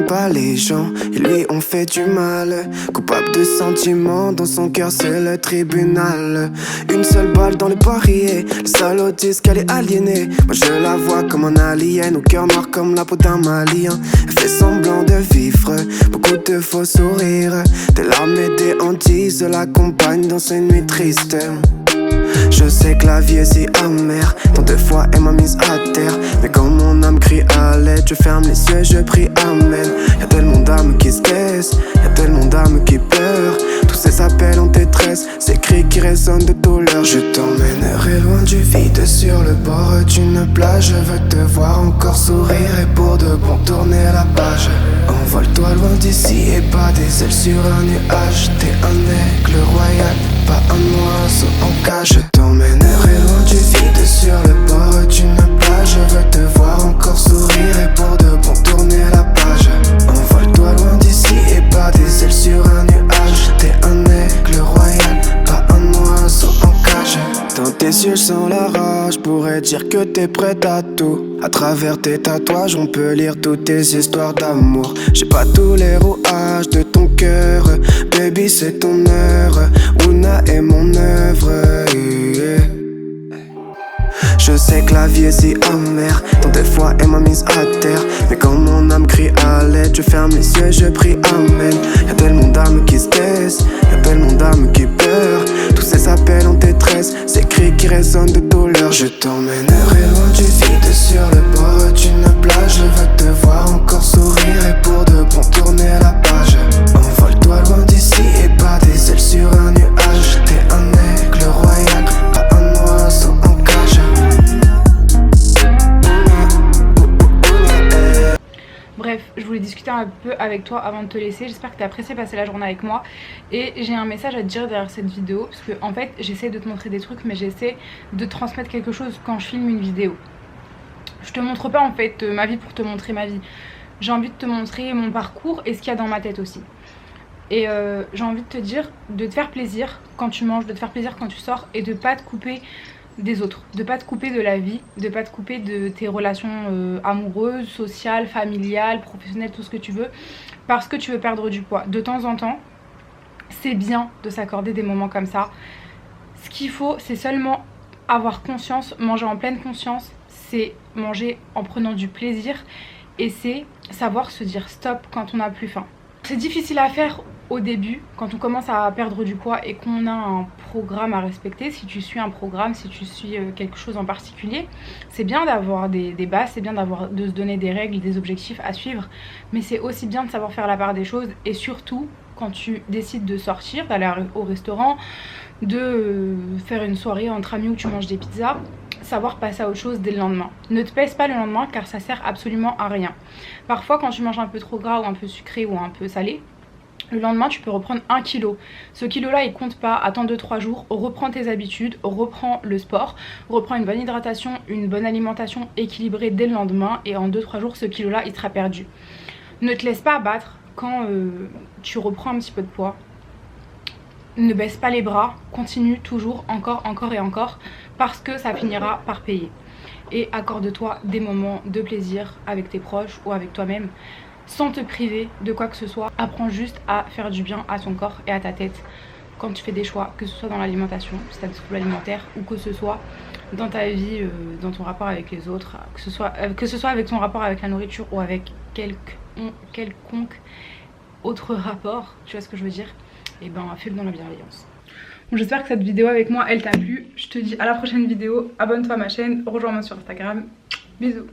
pas les gens, ils lui ont fait du mal. Coupable de sentiments, dans son cœur c'est le tribunal. Une seule balle dans le poirier, le seul autiste qu'elle est aliénée. Moi je la vois comme un alien, au cœur noir comme la peau d'un malien. Elle fait semblant de vivre, beaucoup de faux sourires. Des larmes et des hantises l'accompagnent dans ces nuits tristes. Je sais que la vie est si amère, tant de fois elle m'a mise à terre. Mais quand mon âme crie à l'aide, je ferme les yeux et je prie amen. Y'a tellement d'âmes qui se taisent, y'a tellement d'âmes qui pleurent. Tous ces appels en détresse, ces cris qui résonnent de douleur. Je t'emmènerai loin du vide sur le bord d'une plage. Je veux te voir encore sourire et pour de bon tourner la page. Envole-toi loin d'ici et pas des ailes sur un nuage. T'es un aigle royal, pas un oiseau en cage. Je t'emmènerai loin du vide sur le bord d'une plage. Je veux te voir encore sourire et pour de bon tourner la page. Envole-toi loin d'ici et pas des ailes sur un nuage. T'es un aigle royal, pas un oiseau en cage. Dans tes yeux je sens la rage, pourrais dire que t'es prête à tout. À travers tes tatouages on peut lire toutes tes histoires d'amour. J'ai pas tous les rouages de ton cœur, baby c'est ton heure. Ouna est mon œuvre, yeah. Je sais que la vie est si amère, tant de fois elle m'a mise à terre. Mais quand mon âme crie à l'aide, je ferme les yeux et je prie amen. Y'a tellement d'âmes qui se taisent, y'a tellement d'âmes qui pleurent. Tous ces appels en détresse, ces cris qui résonnent de douleur. Je t'emmènerai loin du vide sur le bord d'une plage. Je veux te voir encore sourire et pour de bon tourner la page. Envole-toi loin d'ici et pas des ailes sur un nuage. T'es un aigle royal, pas un oiseau en cage. Bref, je voulais discuter un peu avec toi avant de te laisser. J'espère que tu as apprécié passer la journée avec moi. Et j'ai un message à te dire derrière cette vidéo. Parce que en fait, j'essaie de te montrer des trucs, mais j'essaie de te transmettre quelque chose quand je filme une vidéo. Je te montre pas en fait ma vie pour te montrer ma vie. J'ai envie de te montrer mon parcours et ce qu'il y a dans ma tête aussi. Et j'ai envie de te dire de te faire plaisir quand tu manges, de te faire plaisir quand tu sors et de pas te couper des autres, de pas te couper de la vie, de pas te couper de tes relations amoureuses, sociales, familiales, professionnelles, tout ce que tu veux, parce que tu veux perdre du poids. De temps en temps, c'est bien de s'accorder des moments comme ça. Ce qu'il faut, c'est seulement avoir conscience, manger en pleine conscience, c'est manger en prenant du plaisir et c'est savoir se dire stop quand on n'a plus faim. C'est difficile à faire au début, quand on commence à perdre du poids et qu'on a un programme à respecter. Si tu suis un programme, si tu suis quelque chose en particulier, c'est bien d'avoir des bases, c'est bien de se donner des règles, des objectifs à suivre, mais c'est aussi bien de savoir faire la part des choses. Et surtout quand tu décides de sortir, d'aller au restaurant, de faire une soirée entre amis où tu manges des pizzas, savoir passer à autre chose dès le lendemain. Ne te pèse pas le lendemain car ça sert absolument à rien. Parfois quand tu manges un peu trop gras ou un peu sucré ou un peu salé, le lendemain tu peux reprendre 1 kg. Ce kilo là il compte pas, attends 2-3 jours, reprends tes habitudes, reprends le sport, reprends une bonne hydratation, une bonne alimentation équilibrée dès le lendemain et en 2-3 jours ce kilo là il sera perdu. Ne te laisse pas abattre quand tu reprends un petit peu de poids. Ne baisse pas les bras, continue toujours, encore et encore, parce que ça finira par payer. Et accorde-toi des moments de plaisir avec tes proches ou avec toi-même, sans te priver de quoi que ce soit. Apprends juste à faire du bien à ton corps et à ta tête quand tu fais des choix, que ce soit dans l'alimentation, si tu as des troubles alimentaires, ou que ce soit dans ta vie, dans ton rapport avec les autres, que ce soit avec ton rapport avec la nourriture ou avec quelconque autre rapport, tu vois ce que je veux dire. Et ben fais-le dans la bienveillance. Bon, j'espère que cette vidéo avec moi elle t'a plu. Je te dis à la prochaine vidéo. Abonne-toi à ma chaîne, rejoins-moi sur Instagram. Bisous.